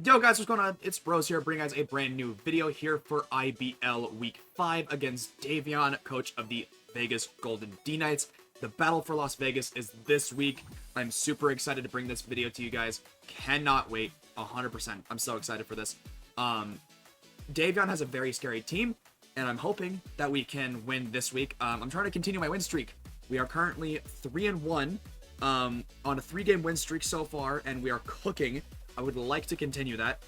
Yo guys, what's going on? It's Bros here, bringing guys a brand new video here for IBL Week 5 against Davion, coach of the Vegas Golden D-Knights. The battle for Las Vegas is this week. I'm super excited to bring this video to you guys. Cannot wait, 100%. I'm so excited for this. Davion has a very scary team, and I'm hoping that we can win this week. I'm trying to continue my win streak. We are currently 3-1 on a 3-game win streak so far, and we are cooking. I would like to continue that.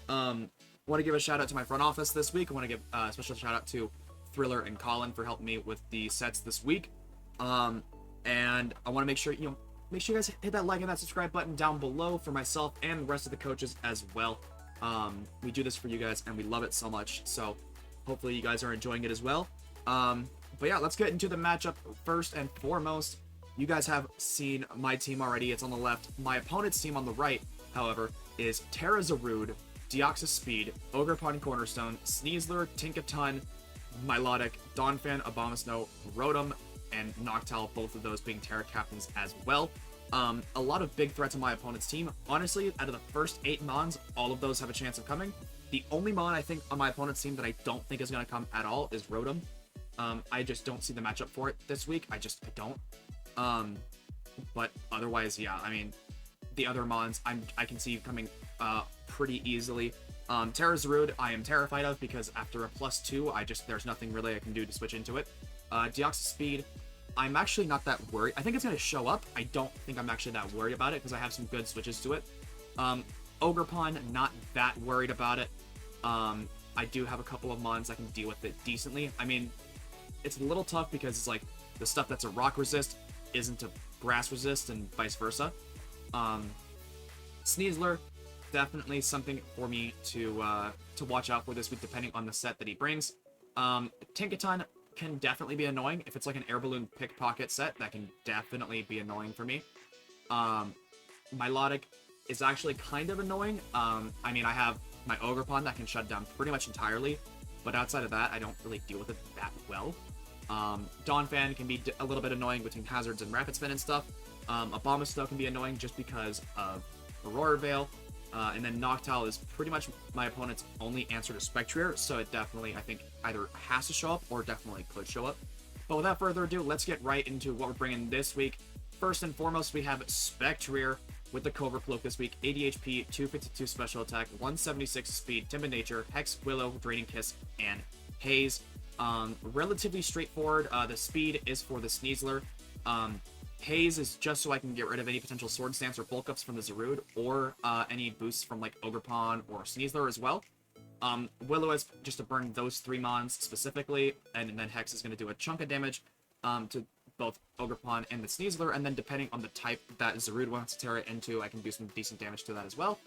Want to give a shout out to my front office this week. I want to give a special shout out to Thriller and Collin for helping me with the sets this week. And I want to make sure you guys hit that like and that subscribe button down below for myself and the rest of the coaches as well. We do this for you guys and we love it so much. So hopefully you guys are enjoying it as well. But yeah, let's get into the matchup first and foremost. You guys have seen my team already. It's on the left. My opponent's team on the right, however, is Tera, Zarude, Deoxys Speed, Ogerpon Cornerstone, Sneasler, Tinkaton, Milotic, Donphan, Abomasnow, Rotom, and Noctowl, both of those being Tera captains as well. A lot of big threats on my opponent's team. Honestly, out of the first 8 Mons, all of those have a chance of coming. The only Mon I think on my opponent's team that I don't think is going to come at all is Rotom. I just don't see the matchup for it this week. I don't. But otherwise, yeah, I mean, the other Mons I can see coming pretty easily. Tera Zarude I am terrified of because after a +2 there's nothing really I can do to switch into it. Deoxys Speed, I'm actually not that worried. I think it's going to show up. I don't think I'm actually that worried about it because I have some good switches to it. Ogerpon, not that worried about it. I do have a couple of Mons that can deal with it decently. I mean, it's a little tough because it's like the stuff that's a rock resist isn't a grass resist and vice versa. Sneasler, definitely something for me to watch out for this week, depending on the set that he brings. Tinkaton can definitely be annoying. If it's like an air balloon pickpocket set, that can definitely be annoying for me. Milotic is actually kind of annoying. I mean, I have my Ogerpon that can shut down pretty much entirely, but outside of that, I don't really deal with it that well. Donphan can be a little bit annoying between hazards and rapid spin and stuff. Abomasnow can be annoying just because of Aurora Veil. And then Noctowl is pretty much my opponent's only answer to Spectrier, so it definitely, I think, either has to show up or definitely could show up. But without further ado, let's get right into what we're bringing this week. First and foremost, we have Spectrier with the Cobra Cloak this week. 80 HP, 252 special attack, 176 speed, Timid Nature, Hex, Willow, Draining Kiss, and Haze. Relatively straightforward. The speed is for the Sneasler. Haze is just so I can get rid of any potential Sword Stance or Bulk Ups from the Zarude, or any boosts from like Ogerpon or Sneasler as well. Willow is just to burn those 3 Mons specifically, and then Hex is going to do a chunk of damage to both Ogerpon and the Sneasler, and then depending on the type that Zarude wants to tear it into, I can do some decent damage to that as well.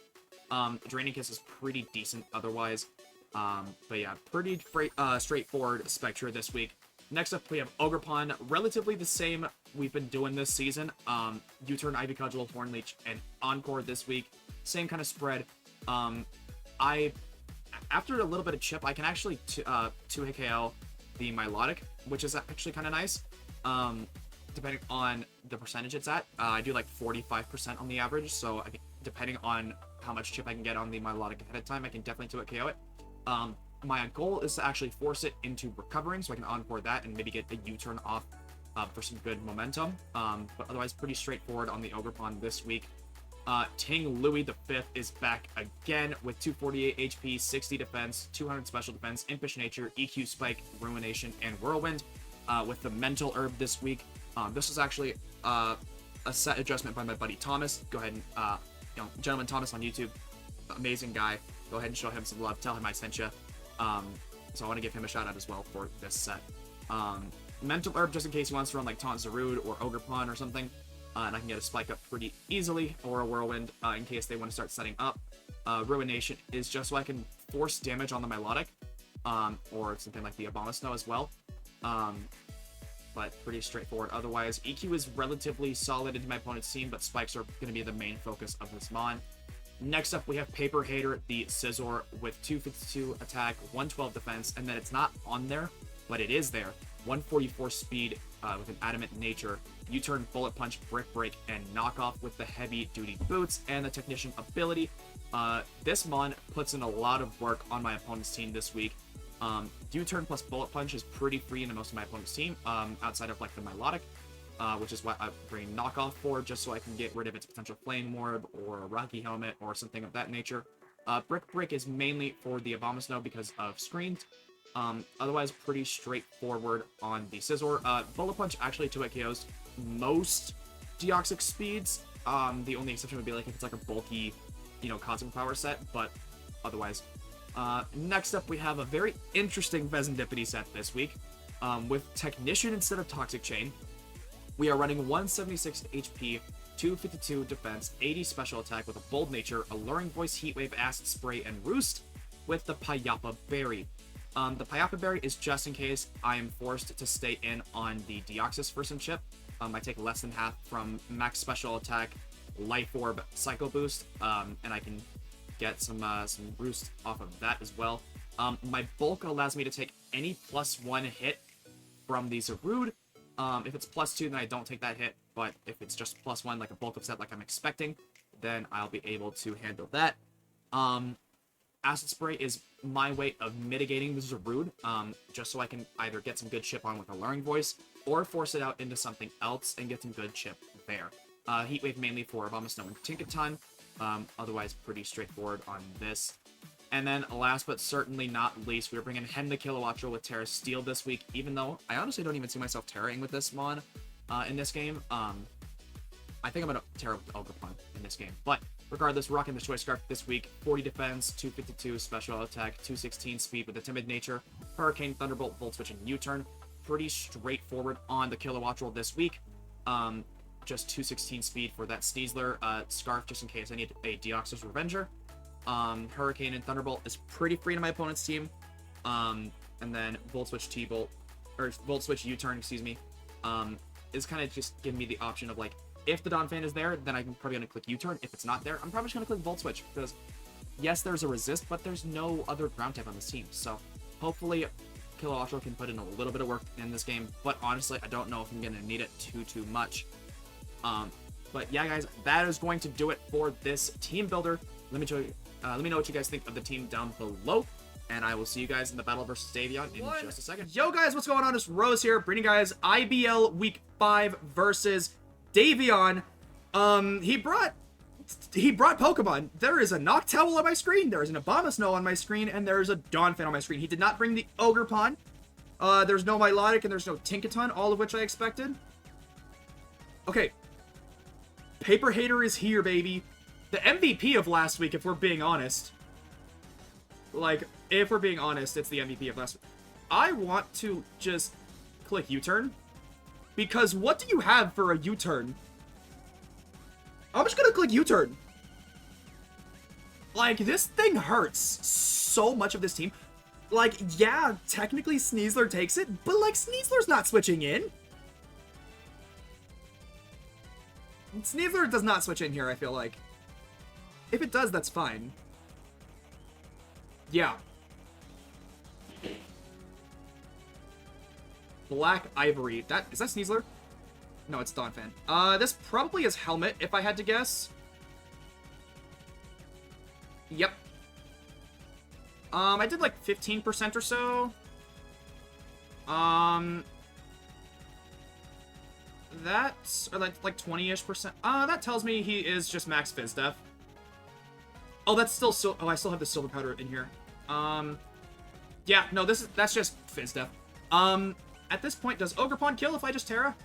Draining Kiss is pretty decent otherwise. But yeah, pretty straightforward Spectre this week. Next up, we have Ogerpon. Relatively the same we've been doing this season. U-Turn, Ivy Cudgel, Horn Leech, and Encore this week. Same kind of spread. After a little bit of chip, I can actually 2-hit KO the Milotic, which is actually kind of nice. Depending on the percentage it's at. I do like 45% on the average, so depending on how much chip I can get on the Milotic ahead of time, I can definitely 2-hit KO it. My goal is to actually force it into recovering so I can encore that and maybe get a U-turn off for some good momentum. But otherwise, pretty straightforward on the Ogerpon this week. Ting-Lu the 5th is back again with 248 HP, 60 defense, 200 special defense, Impish Nature, EQ Spike, Ruination, and Whirlwind with the Mental Herb this week. This is actually a set adjustment by my buddy Thomas. Go ahead and, Gentleman Thomas on YouTube, amazing guy. Go ahead and show him some love. Tell him I sent you. So I want to give him a shout out as well for this set. Mental Herb, just in case he wants to run like Taunt Zarude or Ogerpon or something. And I can get a Spike up pretty easily, or a Whirlwind in case they want to start setting up. Ruination is just so I can force damage on the Milotic, or something like the Abomasnow as well. But pretty straightforward otherwise. EQ is relatively solid into my opponent's team, but Spikes are going to be the main focus of this Mon. Next up, we have Paper Hater, the Scizor, with 252 attack, 112 defense, and then it's not on there, but it is there. 144 speed with an Adamant Nature, U-Turn, Bullet Punch, Brick Break, and Knock Off with the Heavy Duty Boots and the Technician ability. This Mon puts in a lot of work on my opponent's team this week. U-turn plus Bullet Punch is pretty free in most of my opponent's team, outside of like the Milotic, which is what I bring Knockoff for, just so I can get rid of its potential Flame Orb or a Rocky Helmet or something of that nature. Brick Break is mainly for the Abomasnow because of screens. Otherwise, pretty straightforward on the Scizor. Bullet Punch actually 2-hit KOs most Deoxys speeds. The only exception would be like if it's like a bulky, you know, Cosmic Power set, but otherwise. Next up, we have a very interesting Fezandipiti set this week. With Technician instead of Toxic Chain. We are running 176 HP, 252 defense, 80 special attack with a Bold Nature, Alluring Voice, Heat Wave, Acid Spray, and Roost with the Payapa Berry. The Payapa Berry is just in case I am forced to stay in on the Deoxys for some chip. I take less than half from max special attack, Life Orb, Psycho Boost, and I can get some Roost off of that as well. My bulk allows me to take any +1 hit from the Zarude. If it's +2, then I don't take that hit, but if it's just +1, like a bulk upset like I'm expecting, then I'll be able to handle that. Acid Spray is my way of mitigating the Zarude, just so I can either get some good chip on with Alluring Voice, or force it out into something else and get some good chip there. Heat Wave mainly for Abomasnow and Tinkaton, otherwise pretty straightforward on this. And then, last but certainly not least, we're bringing Hen the Kilowattrel with Tera Steel this week, even though I honestly don't even see myself Terraing with this Mon in this game. I think I'm going to Tera with Ogerpon in this game. But regardless, rocking the Choice Scarf this week. 40 defense, 252 special attack, 216 speed with a Timid Nature, Hurricane, Thunderbolt, Volt Switch, and U-turn. Pretty straightforward on the Kilowattrel this week. Just 216 speed for that Sneasler. Scarf just in case I need a Deoxys Revenger. Hurricane and Thunderbolt is pretty free to my opponent's team. And then Volt Switch T-Bolt, or Volt Switch U-turn, excuse me, is kind of just giving me the option of like, if the Donphan is there, then I'm probably going to click U-turn. If it's not there, I'm probably just going to click Volt Switch, because yes, there's a resist, but there's no other ground type on this team. So hopefully Kilowattrel can put in a little bit of work in this game, but honestly, I don't know if I'm going to need it too much. But yeah, guys, that is going to do it for this team builder. Let me know what you guys think of the team down below, and I will see you guys in the battle versus Davion in just a second. Yo, guys, what's going on? It's Rose here, bringing you guys IBL Week 5 versus Davion. He brought Pokemon. There is a Noctowl on my screen, there is an Abomasnow on my screen, and there is a Donphan on my screen. He did not bring the Ogerpon. There's no Milotic, and there's no Tinkaton, all of which I expected. Okay. Paper Hater is here, baby. The MVP of last week, if we're being honest. Like, if we're being honest, it's the MVP of last week. I want to just click U-turn. Because what do you have for a U-turn? I'm just gonna click U-turn. Like, this thing hurts so much of this team. Like, yeah, technically Sneasler takes it, but, like, Sneasler's not switching in. Sneasler does not switch in here, I feel like. If it does, that's fine. Yeah. Black Ivory. Is that Sneasler? No, it's Donphan. This probably is Helmet, if I had to guess. Yep. I did like 15% or so. That's, or like 20-ish%. That tells me he is just max Fizz Def. Oh, that's still oh, I still have the Silver Powder in here. Yeah, no, that's just Fizz Def. At this point, does Ogerpon kill if I just Tera?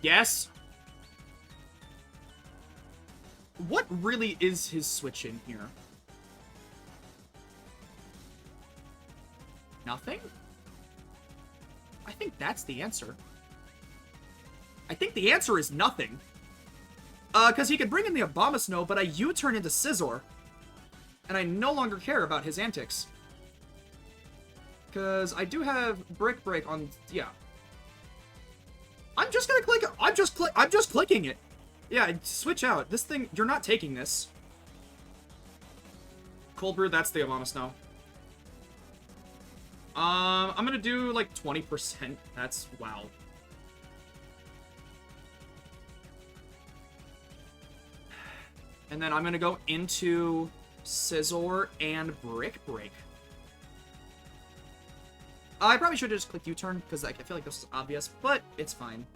Yes. What really is his switch in here? Nothing? I think that's the answer. I think the answer is nothing. Because he could bring in the Abomasnow, but I U-turn into Scizor. And I no longer care about his antics. Because I do have Brick Break on, yeah. I'm just gonna click, I'm just clicking it. Yeah, switch out. This thing, you're not taking this. Cold Brew, that's the Abomasnow. I'm gonna do like 20%. That's, wow. And then I'm going to go into Scizor and Brick Break. I probably should have just clicked U-turn, because I feel like this is obvious, but it's fine.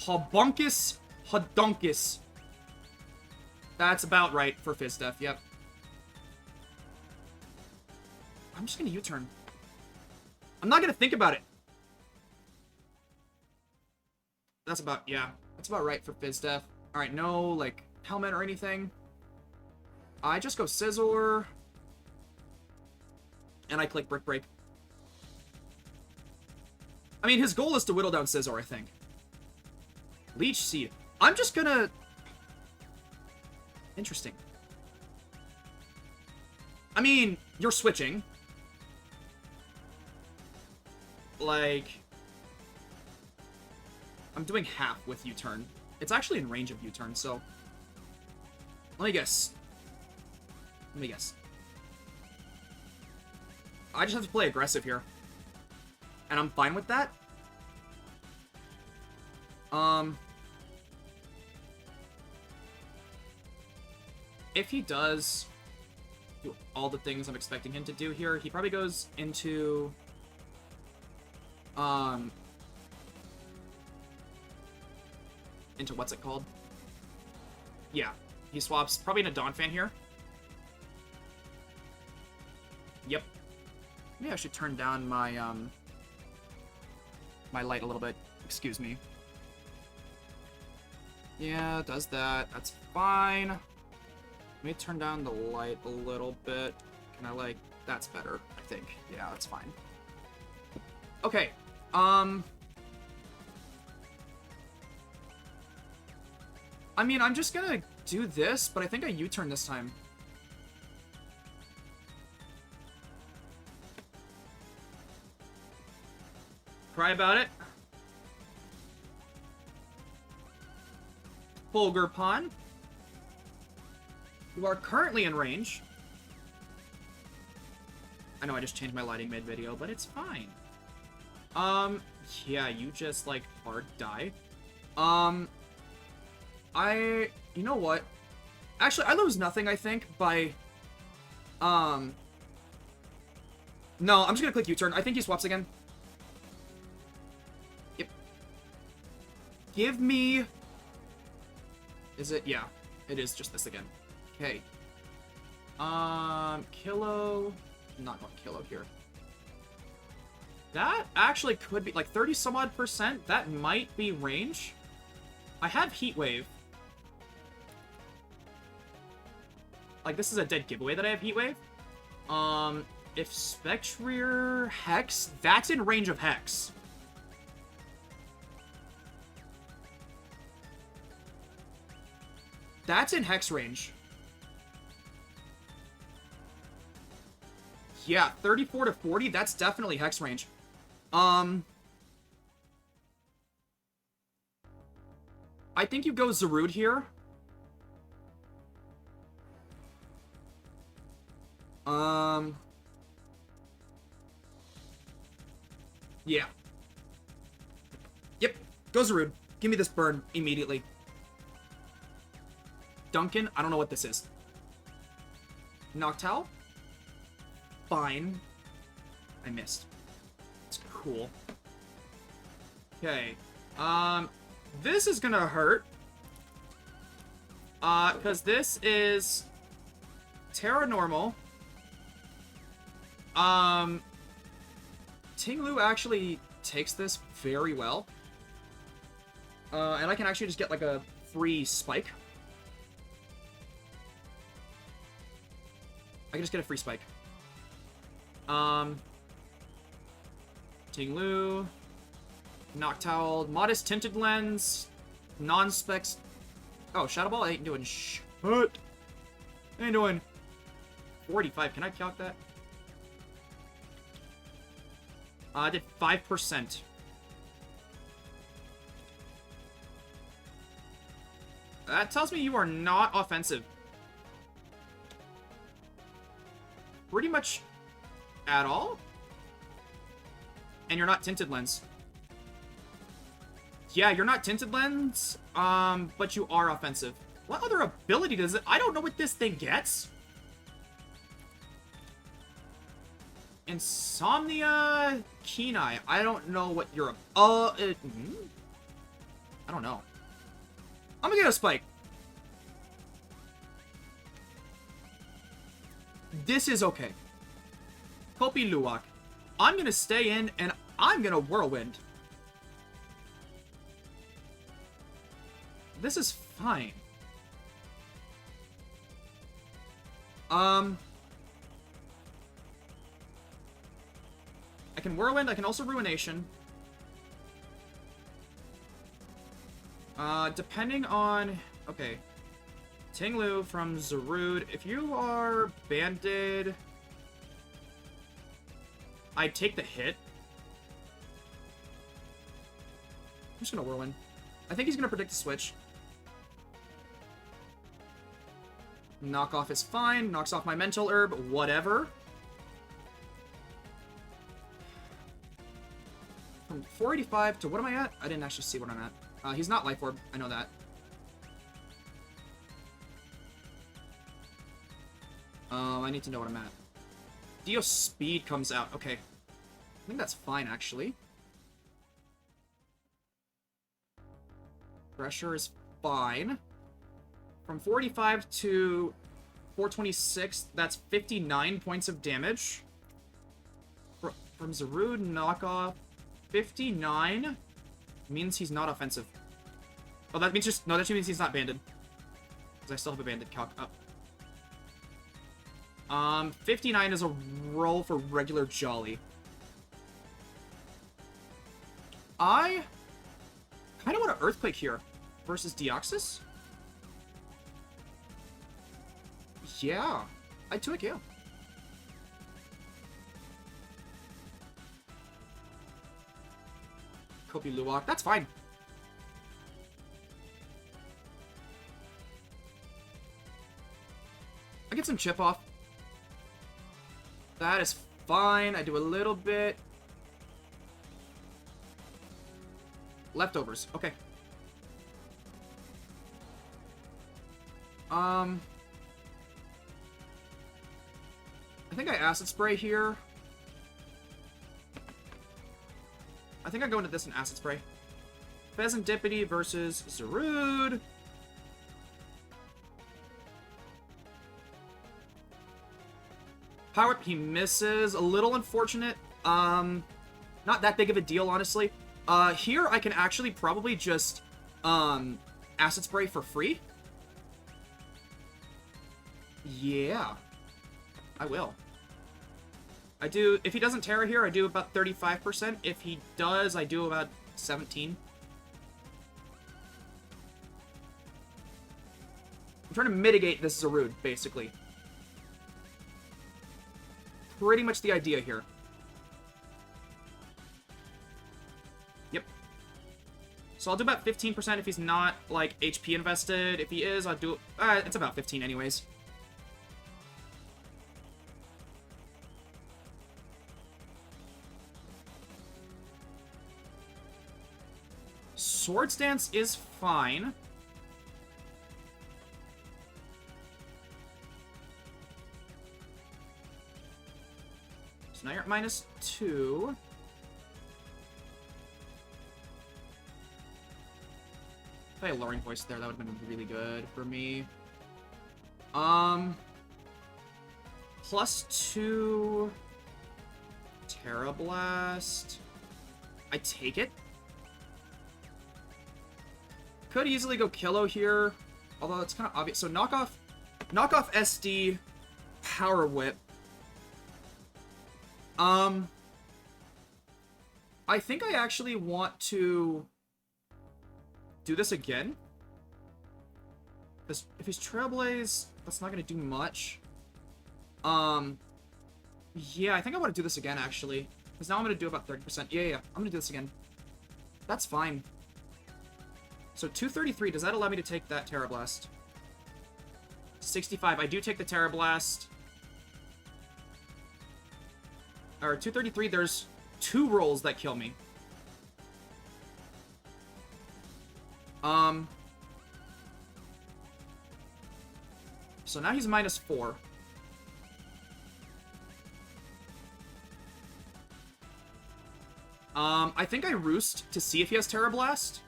Habunkus Hadunkus. That's about right for Fizdef, yep. I'm just gonna U-turn. I'm not gonna think about it. That's about, yeah. That's about right for Fizdef. Alright, no, like, helmet or anything. I just go Scizor. And I click Brick Break. I mean, his goal is to whittle down Scizor, I think. Leech Seed. I'm just gonna... Interesting. I mean, you're switching. Like... I'm doing half with U-turn. It's actually in range of U-turn, so... Let me guess. I just have to play aggressive here. And I'm fine with that. If he does do all the things I'm expecting him to do here, he probably goes into... into what's it called? Yeah, he swaps probably into Donphan here. Yep. Maybe I should turn down my my light a little bit. Excuse me. Yeah, it does that. That's fine. Let me turn down the light a little bit. Can I, like... That's better, I think. Yeah, that's fine. Okay. I mean, I'm just gonna do this, but I think I U-turn this time. Cry about it. Fulgurpon. You are currently in range. I know I just changed my lighting mid-video, but it's fine. Yeah, you just, like, hard die. You know what? Actually, I lose nothing, I think, by, no, I'm just gonna click U-turn. I think he swaps again. Yep. Give me... Is it? Yeah. It is just this again. Okay. Kilo... Not going Kilo here. That actually could be, like, 30 some odd %. That might be range. I have Heat Wave. Like, this is a dead giveaway that I have Heat Wave. If Spectrier Hex, that's in range of Hex. That's in Hex range. Yeah, 34 to 40, that's definitely Hex range. I think you go Zarude here. Yeah. Yep, go Zarude. Give me this burn immediately. Duncan, I don't know what this is. Noctowl? Fine. I missed. It's cool. Okay. This is gonna hurt. Because this is Tera normal. Ting-Lu actually takes this very well. And I can actually just get like a free spike. I can just get a free spike. Ting-Lu. Noctowl. Modest Tinted Lens. Non-specs. Oh, Shadow Ball? I ain't doing shit. I ain't doing 45. Can I calc that? I did 5%. That tells me you are not offensive. Pretty much at all? And you're not Tinted Lens. Yeah, you're not Tinted Lens, but you are offensive. What other ability does it? I don't know what this thing gets. Insomnia, Keen Eye. I don't know what you're... I don't know. I'm gonna get a Spike. This is okay. Kopi Luwak. I'm gonna stay in, and I'm gonna Whirlwind. This is fine. I can Whirlwind, I can also Ruination. Depending on... Okay. Ting-Lu from Zarude. If you are banded... I'd take the hit. I'm just gonna Whirlwind. I think he's gonna predict the switch. Knockoff is fine. Knocks off my mental herb. Whatever. From 485 to what am I at? I didn't actually see what I'm at. He's not Life Orb. I know that. I need to know what I'm at. Dio Speed comes out. Okay. I think that's fine, actually. Pressure is fine. From 45 to 426, that's 59 points of damage. From Zarude, knockoff, 59 means he's not offensive. Oh, that means just... No, that means he's not banded. Because I still have a banded calc up. 59 is a roll for regular Jolly. I kind of want to Earthquake here versus Deoxys. Yeah, I took you. Kopi Luwak, that's fine. I get some chip off. That is fine. I do a little bit. Leftovers. Okay. I think I Acid Spray here. I think I go into this and Acid Spray. Fezandipiti versus Zarude. Power Up, he misses. A little unfortunate. Not that big of a deal, honestly. Here I can actually probably just Acid Spray for free. Yeah. I will. I do, if he doesn't Tera here, I do about 35%. If he does, I do about 17. I'm trying to mitigate this Zarude, basically. Pretty much the idea here. Yep. So I'll do about 15% if he's not, like, HP invested. If he is, I'll do... it's about 15 anyways. Swords Dance is fine. So now you're at -2. If I had a lowering voice there, that would have been really good for me. +2 Tera Blast. I take it. Could easily go Kilo here, although it's kind of obvious. So knockoff SD, Power Whip. I think I actually want to do this again. Because if he's Trailblaze, that's not going to do much. Yeah, I think I want to do this again, actually. Because now I'm going to do about 30%. Yeah, I'm going to do this again. That's fine. So 233, does that allow me to take that Tera Blast? 65, I do take the Tera Blast. Or 233, there's 2 rolls that kill me. So now he's -4. I think I roost to see if he has Tera Blast.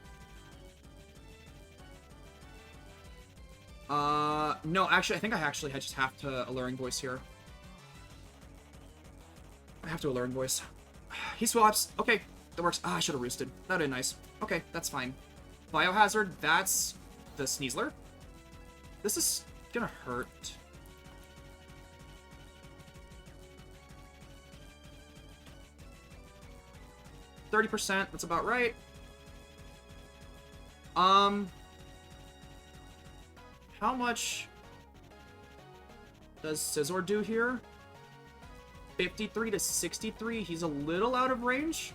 No, actually, I think I just have to Alluring Voice here. I have to Alluring Voice. He swaps. Okay, that works. Ah, I should have roosted. That would be nice. Okay, that's fine. Biohazard, that's the Sneasler. This is gonna hurt. %, that's about right. How much does Scizor do here? 53 to 63. He's a little out of range.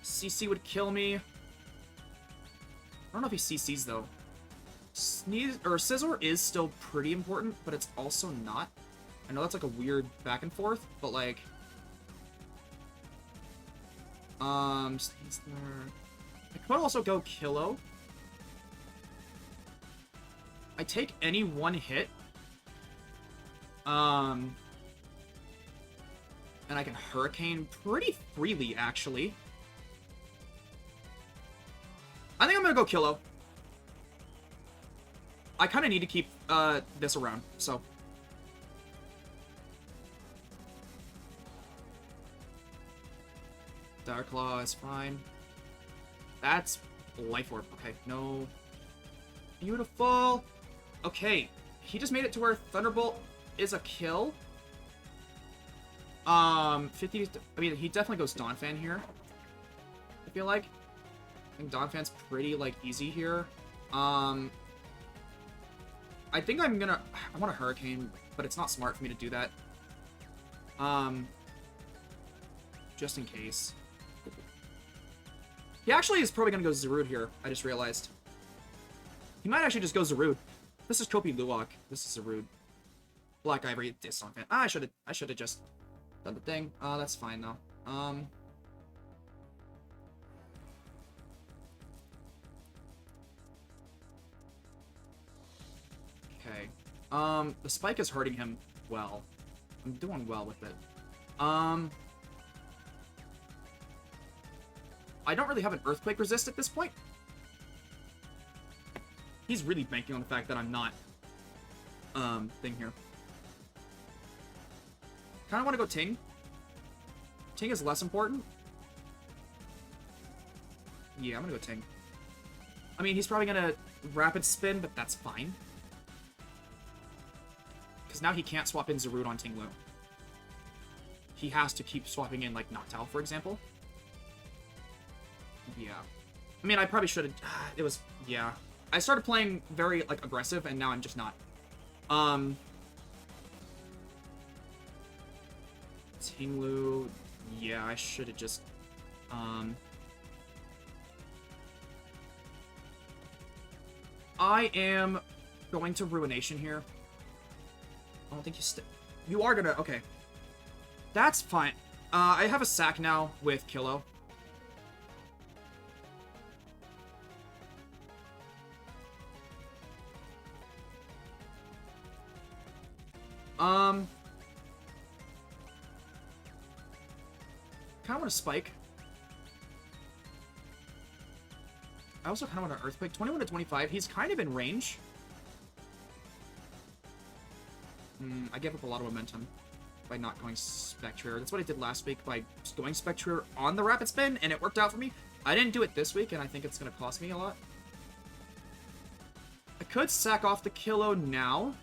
CC would kill me. I don't know if he CCs though. Scizor is still pretty important, but it's also not. I know that's like a weird back and forth, but like I could also go Kilo. I take any one hit. And I can Hurricane pretty freely, actually. I think I'm gonna go Kilo. I kind of need to keep this around, so. Dark Claw is fine. That's Life Orb. Okay, no. Beautiful. Okay, he just made it to where Thunderbolt is a kill. 50. I mean, he definitely goes Donphan here. I feel like. I think Donphan's pretty like easy here. I think I'm gonna. I want a Hurricane, but it's not smart for me to do that. Just in case. He actually is probably gonna go Zarude here. I just realized. He might actually just go Zarude. This is Kopi Luwak. This is Zarude. Black Ivory. This Donphan. Ah, I should have just done the thing. That's fine though. Okay. The spike is hurting him well. I'm doing well with it. I don't really have an Earthquake resist at this point. He's really banking on the fact that I'm not, thing here. Kinda wanna go Ting. Ting is less important. Yeah, I'm gonna go Ting. I mean, he's probably gonna Rapid Spin, but that's fine. Because now he can't swap in Zarude on Ting-Lu. He has to keep swapping in, like, Noctowl, for example. Yeah. I mean, I probably should have... It was... Yeah. I started playing very, like, aggressive, and now I'm just not. Ting-Lu... Yeah, I should have just... I am going to Ruination here. I don't think you are gonna... Okay. That's fine. I have a sack now with Kilo. Kinda want to Spike. I also kinda want an Earthquake. 21 to 25. He's kind of in range. I gave up a lot of momentum by not going Spectre. That's what I did last week by just going Spectre on the Rapid Spin, and it worked out for me. I didn't do it this week, and I think it's going to cost me a lot. I could sack off the Kilo now.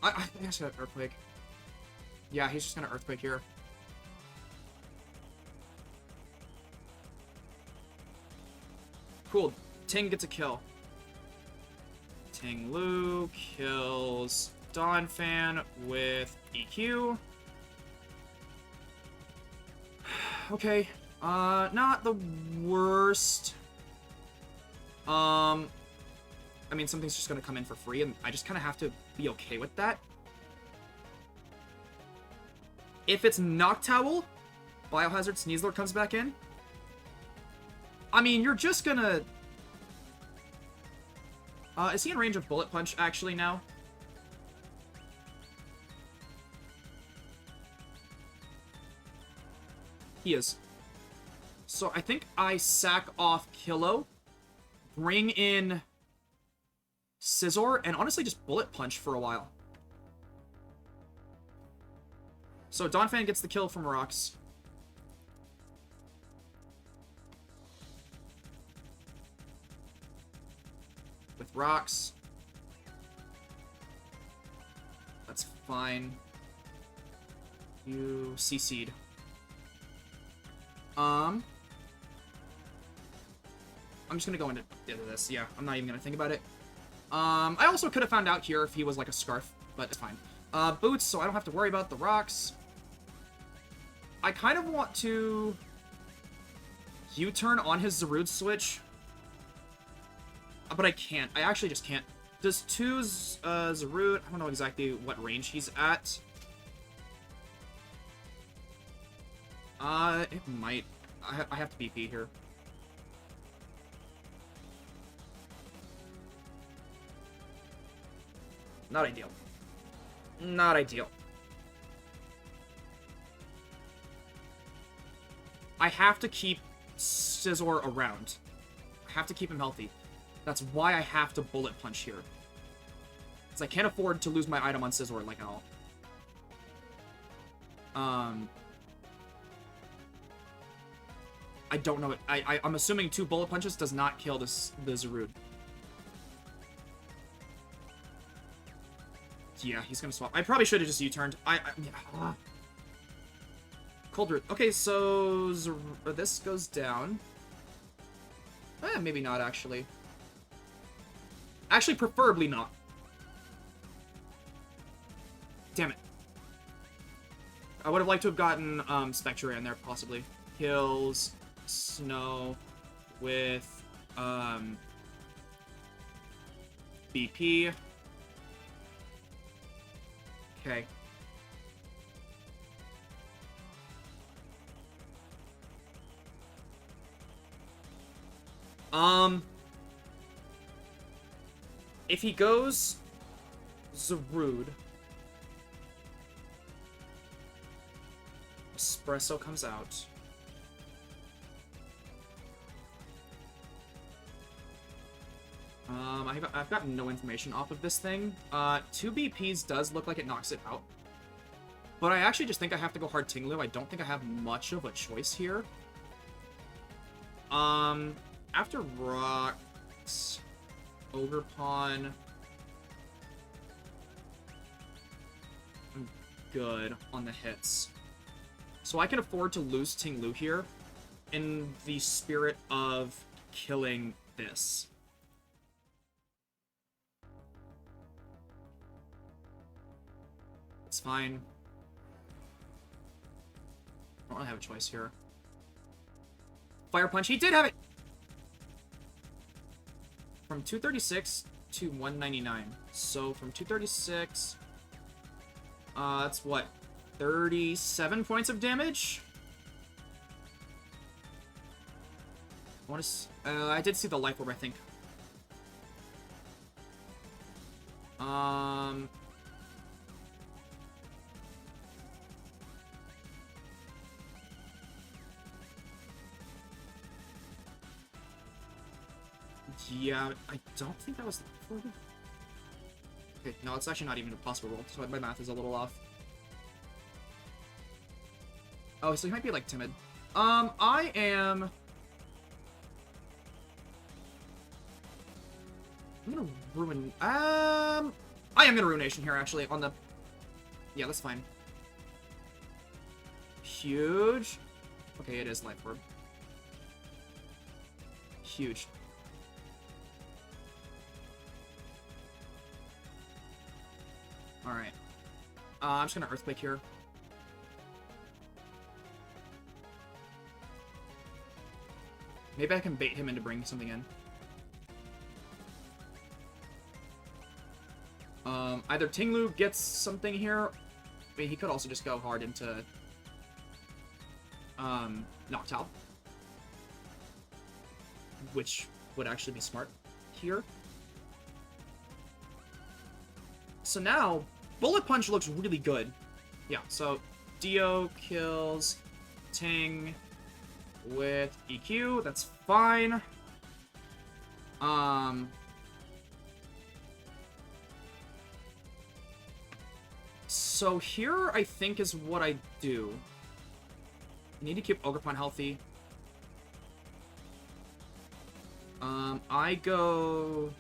I think I should have Earthquake. Yeah, he's just going to Earthquake here. Cool. Ting gets a kill. Ting-Lu kills Donphan with EQ. Okay, not the worst. I mean, something's just gonna come in for free, and I just kind of have to be okay with that. If it's Noctowl, Biohazard Sneaselord comes back in. I mean, you're just gonna... is he in range of Bullet Punch, actually, now? He is. So I think I sack off Kilo, bring in Scizor, and honestly just Bullet Punch for a while. So Donphan gets the kill from Rocks. With Rocks. That's fine. You CC'd. I'm just gonna go into this. Yeah, I'm not even gonna think about it. I also could have found out here if he was like a Scarf, but it's fine. Boots, so I don't have to worry about the rocks. I kind of want to U-turn on his Zarude switch, but I can't. I actually just can't. Does 2's Zarude, I don't know exactly what range he's at. It might. I have to BP here. Not ideal. Not ideal. I have to keep Scizor around. I have to keep him healthy. That's why I have to Bullet Punch here. Because I can't afford to lose my item on Scizor, like, at all. I don't know. I'm assuming 2 Bullet Punches does not kill the Zarude. Yeah, he's gonna swap. I probably should have just U-turned. Yeah. Cold Root. Okay, so this goes down. Maybe not, actually. Actually, preferably not. Damn it. I would have liked to have gotten Spectre in there, possibly. Kills Snow with BP. Okay. If he goes Zarude, Espresso comes out. I've got no information off of this thing. 2 BPs does look like it knocks it out. But I actually just think I have to go hard Ting-Lu. I don't think I have much of a choice here. After Rocks, Ogre Pawn, I'm good on the hits. So I can afford to lose Ting-Lu here in the spirit of killing this. It's fine. I don't really have a choice here. Fire Punch, he did have it! From 236 to 199. So from 236, that's what? 37 points of damage? I did see the Life Orb, I think. Yeah, I don't think that was the Life Orb. Okay, no, it's actually not even a possible roll, so my math is a little off. Oh, so he might be, like, timid. I am... I'm gonna ruin... I am gonna Ruination here, actually, on the... Yeah, that's fine. Huge. Okay, it is Life Orb. Huge. Alright. I'm just gonna Earthquake here. Maybe I can bait him into bringing something in. Either Ting-Lu gets something here. I mean, he could also just go hard into Noctowl, which would actually be smart here. So now, Bullet Punch looks really good. Yeah, so Dio kills Ting with EQ. That's fine. So here, I think, is what I do. I need to keep Ogerpon healthy. I go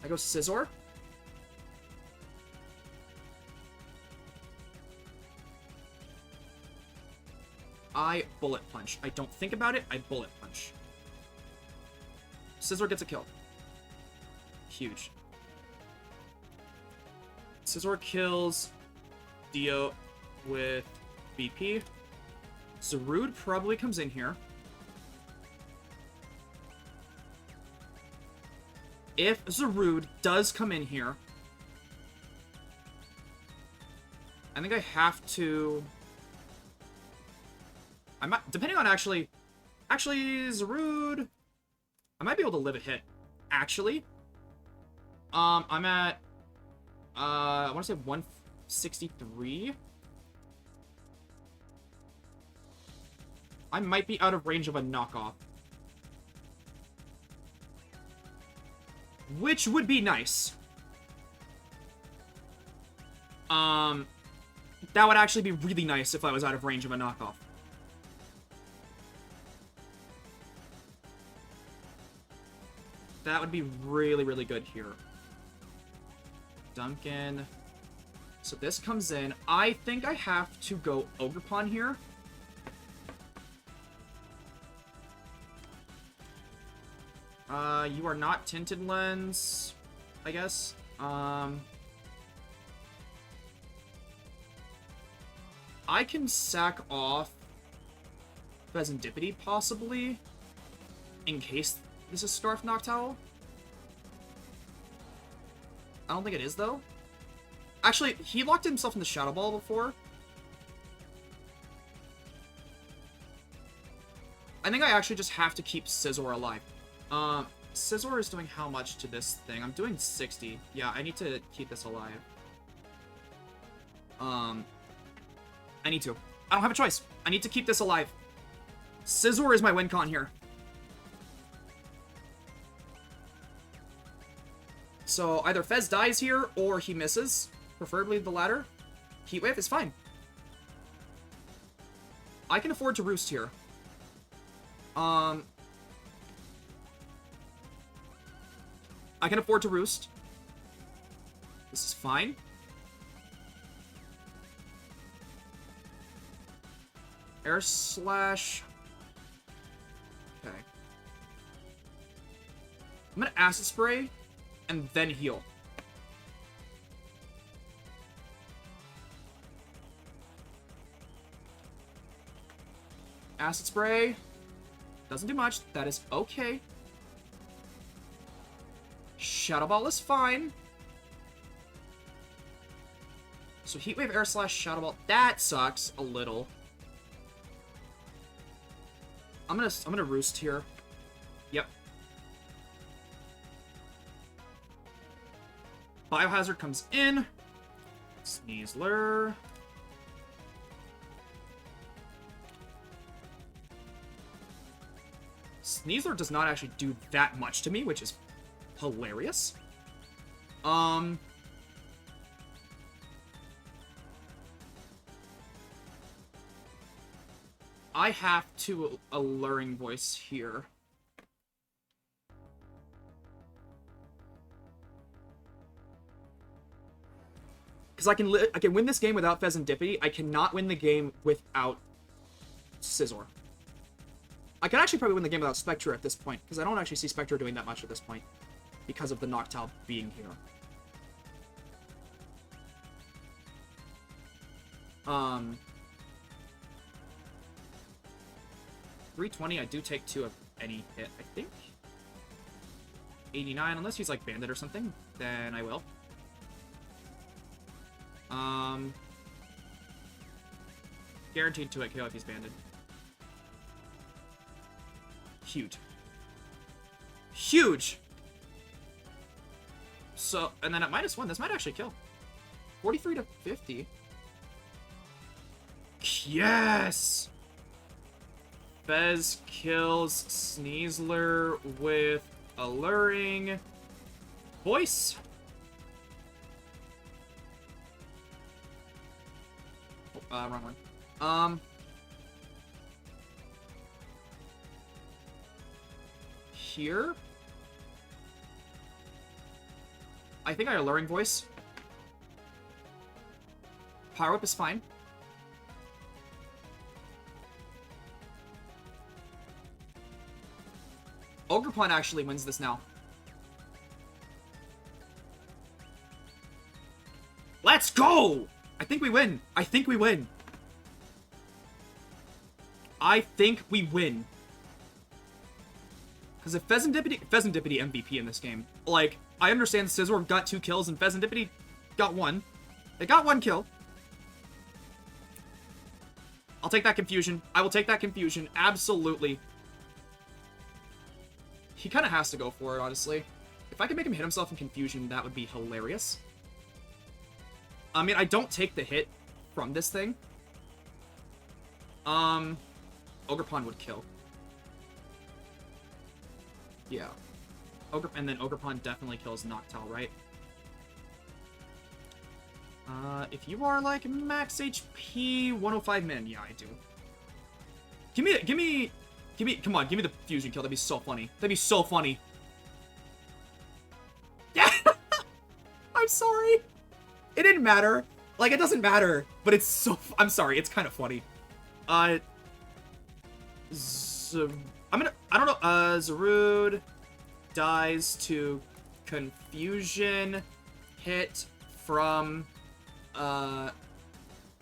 Scizor. I Bullet Punch. I don't think about it, I Bullet Punch. Scizor gets a kill. Huge. Scizor kills Dio with BP. Zarude probably comes in here. If Zarude does come in here, I think I have to... I might, depending on actually, Zarude, I might be able to live a hit, actually. I'm at, I want to say 163. I might be out of range of a knockoff. Which would be nice. That would actually be really nice if I was out of range of a knockoff. That would be really, really good here. Duncan. So this comes in. I think I have to go Ogerpon here. You are not Tinted Lens, I guess. I can sack off Fezandipiti, possibly, in case this is Scarf Noctowl. I don't think it is, though. Actually, he locked himself in the Shadow Ball before. I think I actually just have to keep Scizor alive. Scizor is doing how much to this thing? I'm doing 60. Yeah, I need to keep this alive. I need to. I don't have a choice. I need to keep this alive. Scizor is my win con here. So either Fez dies here or he misses. Preferably the latter. Heat Wave is fine. I can afford to roost here. I can afford to roost. This is fine. Air Slash. Okay. I'm gonna Acid Spray and then heal. Acid Spray. Doesn't do much. That is okay. Shadow Ball is fine. So Heat Wave, Air Slash, Shadow Ball. That sucks a little. I'm gonna roost here. Yep. Biohazard comes in. Sneasler. Sneasler does not actually do that much to me, which is hilarious. I have to Alluring Voice here. Because I can win this game without Fezandipiti. I cannot win the game without Scizor. I can actually probably win the game without Spectre at this point, because I don't actually see Spectre doing that much at this point, because of the Noctowl being here. 320, I do take 2 of any hit, I think. 89, unless he's like bandit or something, then I will. Guaranteed 2-hit KO if he's banded. Huge. Huge! So, and then at -1, this might actually kill. 43 to 50. Yes! Fez kills Sneasler with Alluring Voice. Wrong one. Here? I think I Alluring Voice. Power Whip is fine. Ogerpon actually wins this now. Let's go! I think we win. I think we win. I think we win. Because if Fezandipiti MVP in this game. Like, I understand Scizor got 2 kills and Fezandipiti got 1. They got 1 kill. I'll take that confusion. I will take that confusion. Absolutely. He kind of has to go for it, honestly. If I could make him hit himself in confusion, that would be hilarious. I mean, I don't take the hit from this thing. Ogerpon would kill. Yeah. And then Ogerpon definitely kills Noctowl, right? If you are like max HP 105 min, yeah, I do. Come on, give me the fusion kill. That'd be so funny. That'd be so funny. Yeah! I'm sorry. It didn't matter. Like, it doesn't matter. But it's so... I'm sorry. It's kind of funny. I don't know. Zarude dies to confusion hit from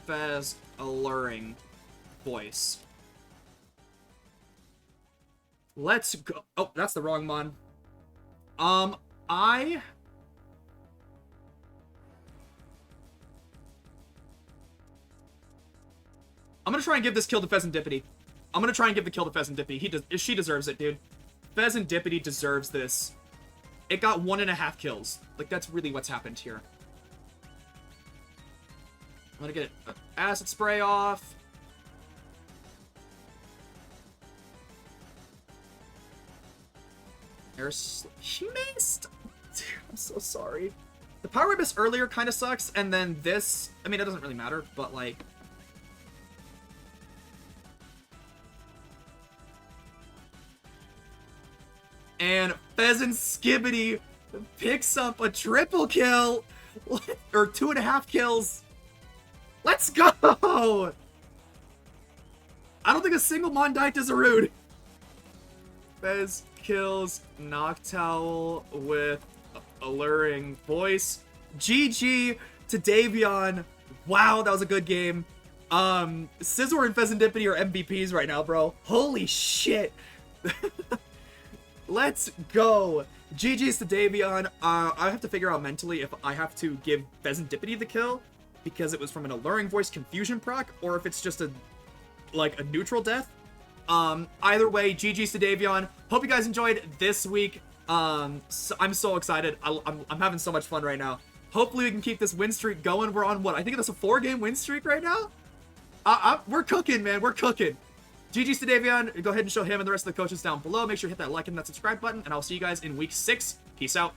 Fez Alluring Voice. Let's go. Oh, that's the wrong mon. I'm gonna try and give this kill to Fezandipiti. I'm gonna try and give the kill to Fezandipiti. She deserves it, dude. Fezandipiti deserves this. It got 1.5 kills. Like, that's really what's happened here. I'm gonna get an acid spray off. She missed! Dude, I'm so sorry. The power whip miss earlier kind of sucks, and then this... I mean, it doesn't really matter, but like... And Fezandipiti picks up a triple kill! Or 2.5 kills! Let's go! I don't think a single mon died to Zarude. Fez kills Noctowl with Alluring Voice. GG to Davion. Wow, that was a good game. Scizor and Fezandipiti are MVPs right now, bro. Holy shit. Let's go. GG's to Davion. I have to figure out mentally if I have to give Fezandipiti the kill because it was from an Alluring Voice confusion proc, or if it's just a neutral death. Either way, GG's to Davion. Hope you guys enjoyed this week. I'm so excited. I'm having so much fun right now. Hopefully we can keep this win streak going. We're on what? I think it's a 4-game win streak right now? We're cooking, man. We're cooking. GG's to Davion. Go ahead and show him and the rest of the coaches down below. Make sure to hit that like and that subscribe button, and I'll see you guys in week 6. Peace out.